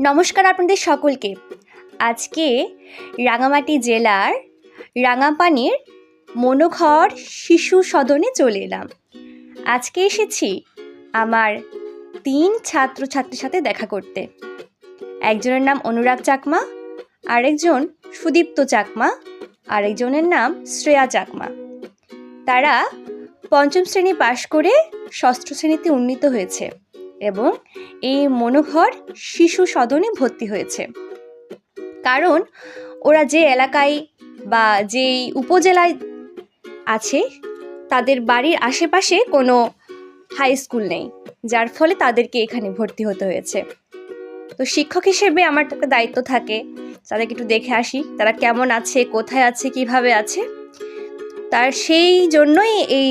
নমস্কার আপনাদের সকলকে। আজকে রাঙামাটি জেলার রাঙাপানির মনোঘর শিশু সদনে চলে এলাম। আজকে এসেছি আমার 3 ছাত্রছাত্রীর সাথে দেখা করতে। একজনের নাম অনুরাগ চাকমা, আরেকজন সুদীপ্ত চাকমা, আরেকজনের নাম শ্রেয়া চাকমা। তারা 5ম শ্রেণী পাশ করে 6ষ্ঠ শ্রেণীতে উন্নীত হয়েছে এবং এই মনোঘর শিশু সদনে ভর্তি হয়েছে। কারণ ওরা যে এলাকায় বা যেই উপজেলায় আছে তাদের বাড়ির আশেপাশে কোনো হাই স্কুল নেই, যার ফলে তাদেরকে এখানে ভর্তি হতে হয়েছে। তো শিক্ষক হিসেবে আমার একটা দায়িত্ব থাকে, তাদেরকে একটু দেখে আসি তারা কেমন আছে, কোথায় আছে, কিভাবে আছে। তার সেই জন্যই এই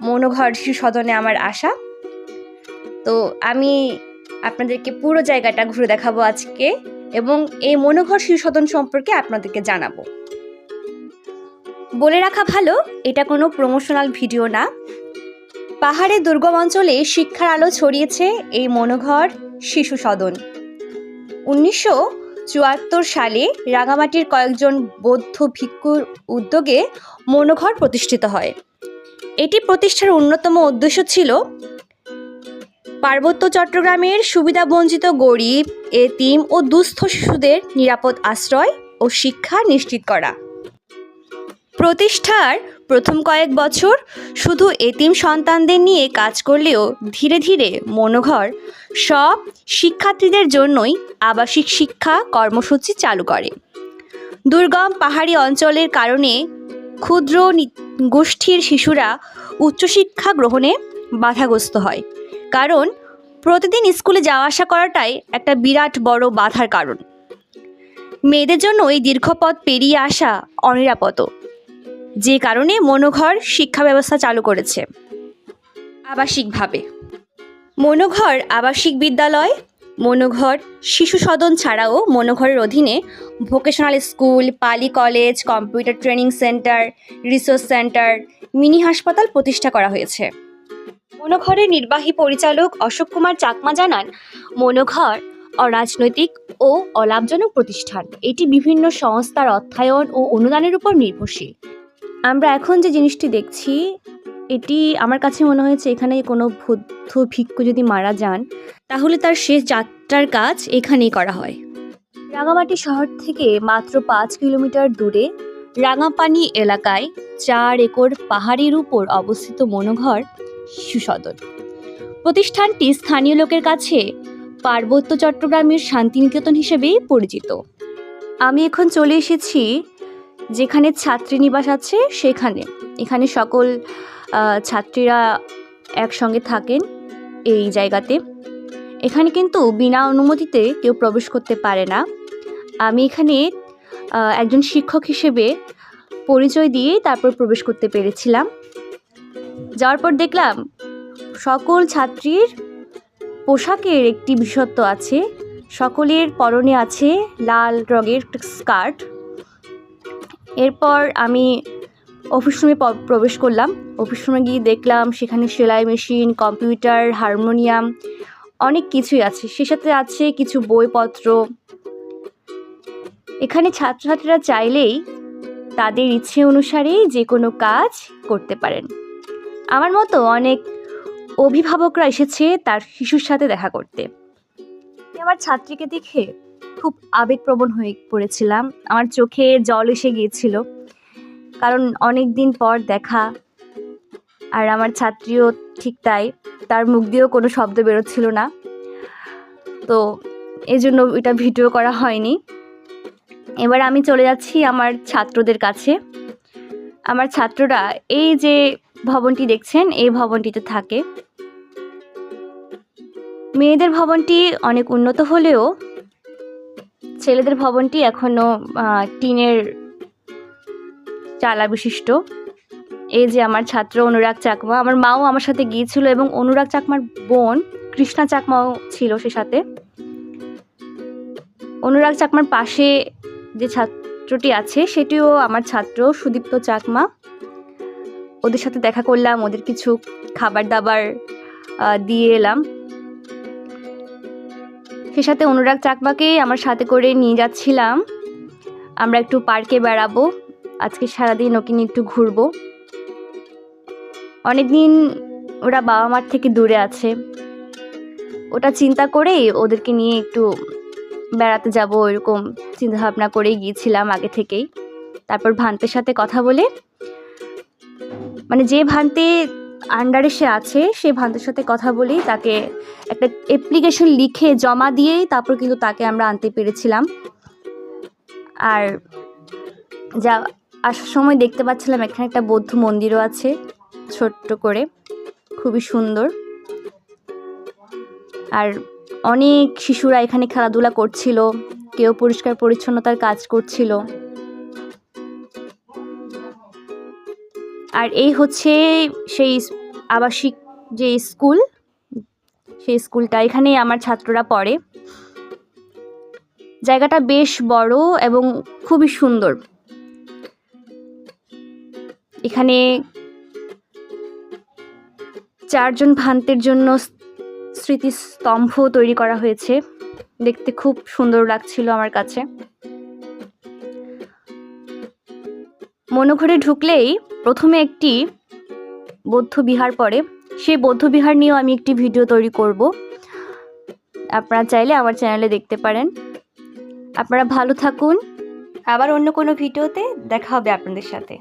মনোঘর শিশু সদনে আমার আসা। তো আমি আপনাদেরকে পুরো জায়গাটা ঘুরে দেখাবো আজকে এবং এই মনোঘর শিশু সদন সম্পর্কে আপনাদেরকে জানাবো। বলে রাখা ভালো, এটা কোনো প্রমোশনাল ভিডিও না। পাহাড়ের দুর্গম অঞ্চলে শিক্ষার আলো ছড়িয়েছে এই মনোঘর শিশু সদন। 1974 সালে রাঙামাটির কয়েকজন বৌদ্ধ ভিক্ষুর উদ্যোগে মনোঘর প্রতিষ্ঠিত হয়। এটি প্রতিষ্ঠার অন্যতম উদ্দেশ্য ছিল পার্বত্য চট্টগ্রামের সুবিধাবঞ্চিত গরিব, এতিম ও দুস্থ শিশুদের নিরাপদ আশ্রয় ও শিক্ষা নিশ্চিত করা। প্রতিষ্ঠার প্রথম কয়েক বছর শুধু এতিম সন্তানদের নিয়ে কাজ করলেও ধীরে ধীরে মনোঘর সব শিক্ষার্থীদের জন্যই আবাসিক শিক্ষা কর্মসূচি চালু করে। দুর্গম পাহাড়ি অঞ্চলের কারণে ক্ষুদ্র গোষ্ঠীর শিশুরা উচ্চশিক্ষা গ্রহণে বাধাগ্রস্ত হয়, কারণ প্রতিদিন স্কুলে যাওয়া আসা করাটাই একটা বিরাট বড় বাধার কারণ। মেয়েদের জন্য এই দীর্ঘ পথ পেরিয়ে আসা অনিরাপদ, যে কারণে মনোঘর শিক্ষা ব্যবস্থা চালু করেছে আবাসিকভাবে। মনোঘর আবাসিক বিদ্যালয়, মনোঘর শিশু সদন ছাড়াও মনোঘরের অধীনে ভোকেশনাল স্কুল, পালি college, computer training centre, resource centre, mini হাসপাতাল প্রতিষ্ঠা করা হয়েছে। মনোঘরের নির্বাহী পরিচালক অশোক কুমার চাকমা জানান, মনোঘর অরাজনৈতিক ও অলাভজনক প্রতিষ্ঠান। এটি বিভিন্ন সংস্থার অর্থায়ন ও অনুদানের উপর নির্ভরশীল। আমরা এখন যে জিনিসটি দেখছি, এটি আমার কাছে মনে হয়েছে এখানে কোনো বৌদ্ধ ভিক্ষু যদি মারা যান তাহলে তার শেষ যাত্রার কাজ এখানেই করা হয়। রাঙামাটি শহর থেকে মাত্র 5 কিলোমিটার দূরে রাঙাপানি এলাকায় 4 একর পাহাড়ের উপর অবস্থিত মনোঘর শিশু সদন। প্রতিষ্ঠানটি স্থানীয় লোকের কাছে পার্বত্য চট্টগ্রামের শান্তিনিকেতন হিসেবেই পরিচিত। আমি এখন চলে এসেছি যেখানে ছাত্রীনিবাস আছে সেখানে। এখানে সকল ছাত্রীরা একসঙ্গে থাকেন এই জায়গাতে। এখানে কিন্তু বিনা অনুমতিতে কেউ প্রবেশ করতে পারে না। আমি এখানে একজন শিক্ষক হিসেবে পরিচয় দিয়ে তারপর প্রবেশ করতে পেরেছিলাম। যাওয়ার পর দেখলাম সকল ছাত্রীর পোশাকের একটি বিশেষত্ব আছে। সকলের পরনে আছে লাল রঙের স্কার্ট। এরপর আমি অফিস রুমে প্রবেশ করলাম। অফিস রুমে গিয়ে দেখলাম সেখানে সেলাই মেশিন, কম্পিউটার, হারমোনিয়াম, অনেক কিছুই আছে। সে সাথে আছে কিছু বইপত্র। এখানে ছাত্রছাত্রীরা চাইলেই তাদের ইচ্ছে অনুসারে যে কোনো কাজ করতে পারেন। আমার মতো অনেক অভিভাবকরা এসেছে তার শিশুর সাথে দেখা করতে। আমার ছাত্রীকে দেখে খুব আবেগপ্রবণ হয়ে পড়েছিলাম। আমার চোখে জল এসে গিয়েছিল, কারণ অনেক দিন পর দেখা। আর আমার ছাত্রীও ঠিক তাই, তার মুখ দিয়েও কোনো শব্দ বেরোচ্ছিল না। তো এই জন্য এটা ভিডিও করা হয়নি। এবার আমি চলে যাচ্ছি আমার ছাত্রদের কাছে। আমার ছাত্ররা এই যে ভবনটি দেখছেন, এই ভবনটিতে থাকে। মেয়েদের ভবনটি অনেক উন্নত হলেও ছেলেদের ভবনটি এখনও টিনের চালা বিশিষ্ট। এই যে আমার ছাত্র অনুরাগ চাকমা, আমার মাও আমার সাথে গিয়েছিল এবং অনুরাগ চাকমার বোন কৃষ্ণা চাকমাও ছিল সে সাথে। অনুরাগ চাকমার পাশে যে ছাত্রটি আছে সেটিও আমার ছাত্র সুদীপ্ত চাকমা। ওদের সাথে দেখা করলাম, ওদের কিছু খাবার দাবার দিয়ে এলাম। সে সাথে অনুরাগ চাকমাকে আমার সাথে করে নিয়ে যাচ্ছিলাম। আমরা একটু পার্কে বেড়াবো, আজকে সারাদিন ওকে নিয়ে একটু ঘুরবো। অনেকদিন ওরা বাবা মার থেকে দূরে আছে, ওটা চিন্তা করেই ওদেরকে নিয়ে একটু বেড়াতে যাব এরকম চিন্তা ভাবনা করেই গিয়েছিলাম আগে থেকেই। তারপর ভান্তের সাথে কথা বলে, মানে যে ভান্তে আন্ডারে সে আছে সেই ভান্তের সাথে কথা বলেই তাকে একটা অ্যাপ্লিকেশন লিখে জমা দিয়েই তারপর কিন্তু তাকে আমরা আনতে পেরেছিলাম। আর যা আসার সময় দেখতে পাচ্ছিলাম এখানে একটা বৌদ্ধ মন্দিরও আছে ছোট্ট করে, খুবই সুন্দর। আর অনেক শিশুরা এখানে খেলাধুলা করছিল, কেউ পরিষ্কার পরিচ্ছন্নতার কাজ করছিল। আর এই হচ্ছে সেই আবাসিক যে স্কুল, সেই স্কুলটা, এখানেই আমার ছাত্ররা পড়ে। জায়গাটা বেশ বড় এবং খুবই সুন্দর। এখানে 4 জন ভান্তের জন্য স্মৃতিস্তম্ভ তৈরি করা হয়েছে, দেখতে খুব সুন্দর লাগছিল আমার কাছে। মনোঘরে ঢুকলেই প্রথমে একটি বৌদ্ধ বিহার পড়ে, সেই বৌদ্ধ বিহার নিয়েও আমি একটি ভিডিও তৈরি করব, আপনারা চাইলে আমার চ্যানেলে দেখতে পারেন। আপনারা ভালো থাকুন, আবার অন্য কোনো ভিডিওতে দেখা হবে আপনাদের সাথে।